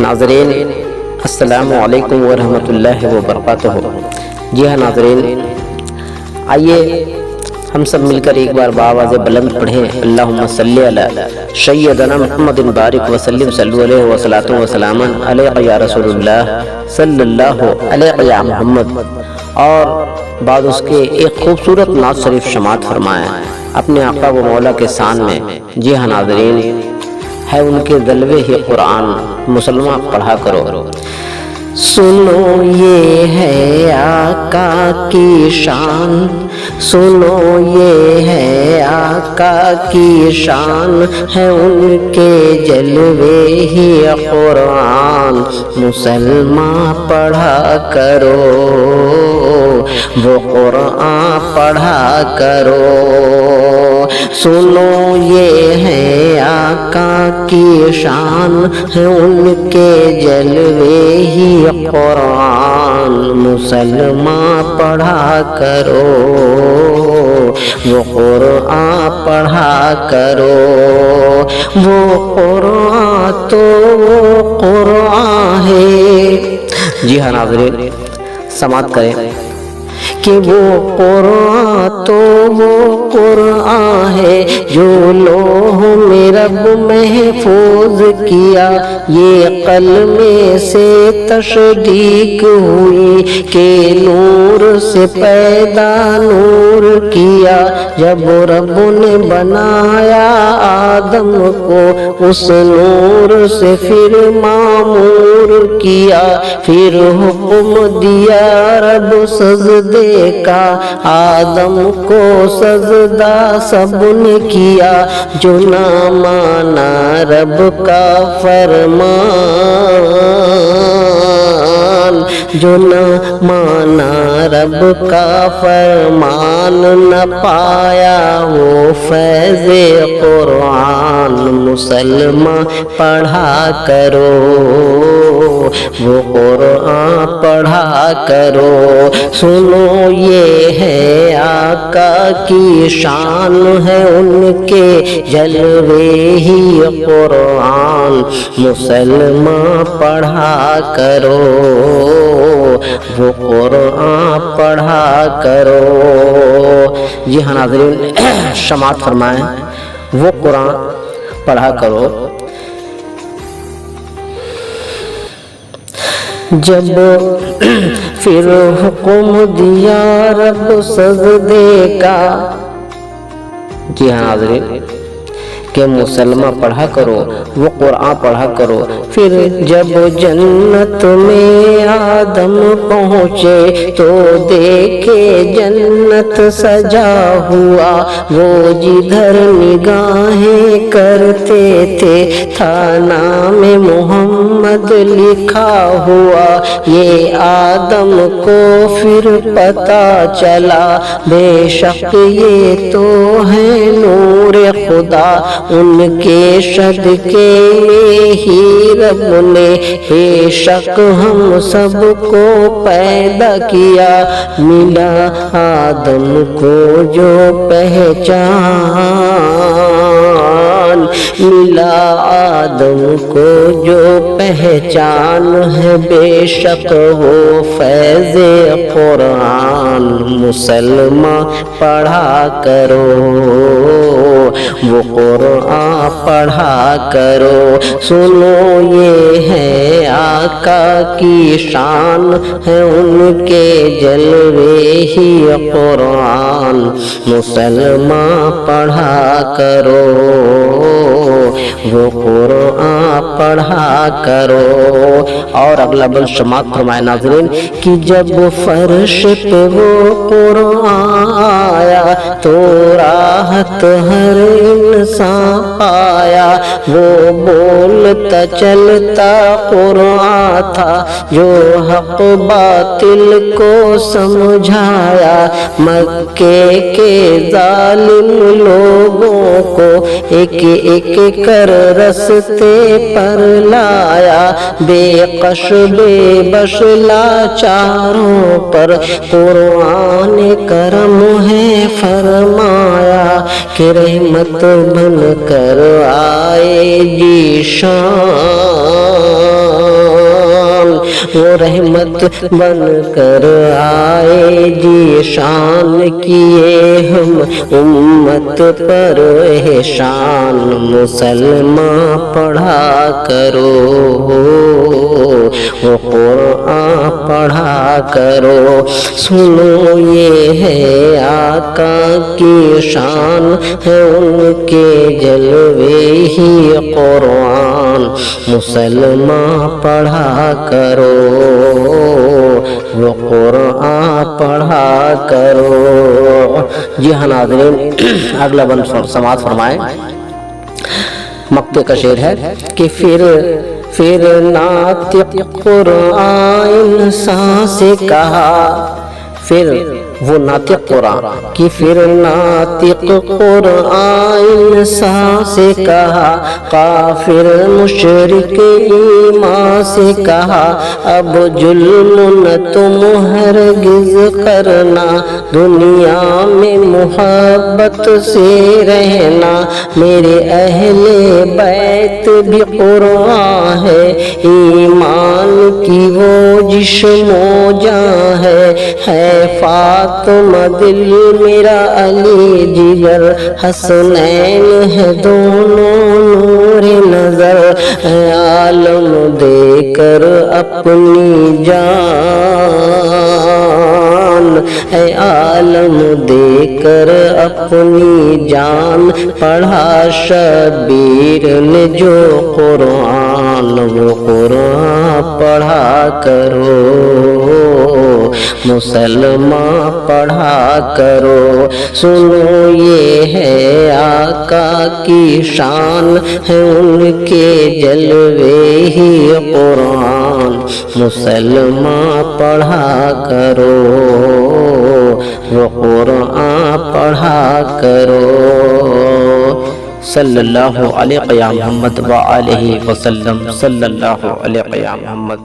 ناظرین السلام علیکم ورحمۃ اللہ وبرکاتہ۔ جی ہاں ناظرین، آئیے ہم سب مل کر ایک بار بآواز بلند پڑھیں اللہم صلی علی سیدنا محمد بارک وسلم صلو علیہ وصلاۃ وسلام علیہ یا رسول اللہ صلی اللہ علیہ یا محمد، اور بعد اس کے ایک خوبصورت نعت شریف سماعت فرمائیں اپنے آقا و مولا کے شان میں۔ جی ہاں ناظرین، ہے ان کے جلوے ہی قرآن، مسلمان پڑھا کرو۔ سنو یہ ہے آقا کی شان، سنو یہ ہے آقا کی شان، ہے ان کے جلوے ہی قرآن، مسلمان پڑھا کرو، وہ قرآن پڑھا کرو۔ سنو یہ ہے آقا کی شان، ہے ان کے جلوے ہی قرآن، مسلمان پڑھا کرو، وہ قرآن پڑھا کرو۔ وہ قرآن تو وہ قرآن ہے، جی ہاں ناظرین سماعت کریں کہ وہ قرآن تو وہ قرآن ہے جو لوح میں رب محفوظ کیا، یہ قلم سے تصدیق ہوئی کہ نور سے پیدا نور کیا، جب رب نے بنایا آدم کو اس نور سے پھر معمور کیا، پھر حکم دیا رب سجدے کا، آدم کو سجدہ سب نے کیا، جو نہ مانا رب کا فرمان، جو نہ مانا رب کا فرمان، نہ پایا وہ فیض قرآن، مسلمان پڑھا کرو، وہ قرآن پڑھا کرو۔ سنو یہ ہے آقا کی شان، ہے ان کے جلوے ہی قرآن، مسلمان پڑھا کرو، وہ قرآن پڑھا کرو۔ جی ہاں ناظرین سماعت فرمائیں، وہ قرآن پڑھا کرو۔ جب پھر حکم دیا رب سجدے کا، جی ہاں ناظرین کہ مسلمان پڑھا کرو، وہ قرآن پڑھا کرو۔ پھر جب جنت میں آدم پہنچے تو دیکھے جنت سجا ہوا، وہ جدھر نگاہیں کرتے تھے تھا نام محمد لکھا ہوا، یہ آدم کو پھر پتہ چلا بے شک یہ تو ہے نور خدا، ان کے صدقے میں ہی رب نے بے شک ہم سب کو پیدا کیا، ملا آدم کو جو پہچان، ملا آدم کو جو پہچان ہے، بے شک وہ فیض قرآن، مسلمان پڑھا کرو، وہ قرآن پڑھا کرو۔ سنو یہ ہے آقا کی شان، ہے ان کے جلوے ہی قرآن، مسلمان پڑھا کرو، وہ قرآن پڑھا کرو۔ اور اگلا بند سماعت فرمائے ناظرین کہ جب فرش پہ وہ قرآن آیا تو راحت ہر انسان پایا، وہ بولتا چلتا قرآن تھا جو حق باطل کو سمجھایا، مکے کے ظالم لوگوں کو ایک ایک کر رستے پر لایا، بے قش بے بش لاچاروں پر قرآن کرم ہے فرمایا، کہ رحمت بن کر آئے جی شان، وہ رحمت بن کر آئے جی شان کیے ہم امت پر احسان مسلمان پڑھا کرو وہ قرآن پڑھا کرو سنو یہ ہے آقا کی شان ہے ان کے جلوے ہی قرآن مسلمان پڑھا کرو وہ قرآن پڑھا کرو۔ جی ہاں ناظرین، اگلا بند سماعت فرمائیں۔ مقطع کا شعر ہے کہ پھر ناطق قرآن انسان سے کہا، پھر وہ ناطق قرآن کہ پھر ناطق قرآن انسان سے کہا، کافر مشرک ایمان سے کہا، اب ظلم نہ تم ہرگز کرنا، دنیا میں محبت سے رہنا، میرے اہل بیت بھی قرآن ہے، ایمان کی وہ جسم و جان ہے فاطمہ دل میرا علی جگر، حسنین ہے دونوں نور نظر، اے عالم دے کر اپنی جان، اے عالم دے کر اپنی جان، پڑھا شبیر نے جو قرآن وہ قرآن پڑھا کرو مسلمان پڑھا کرو، سنو یہ ہے آقا کی شان ہے ان کے جلوے ہی قرآن مسلمان پڑھا کرو وہ قرآن پڑھا کرو۔ صلی اللہ علیہ یا محمد وآلہ وسلم، صلی اللہ علیہ یا محمد۔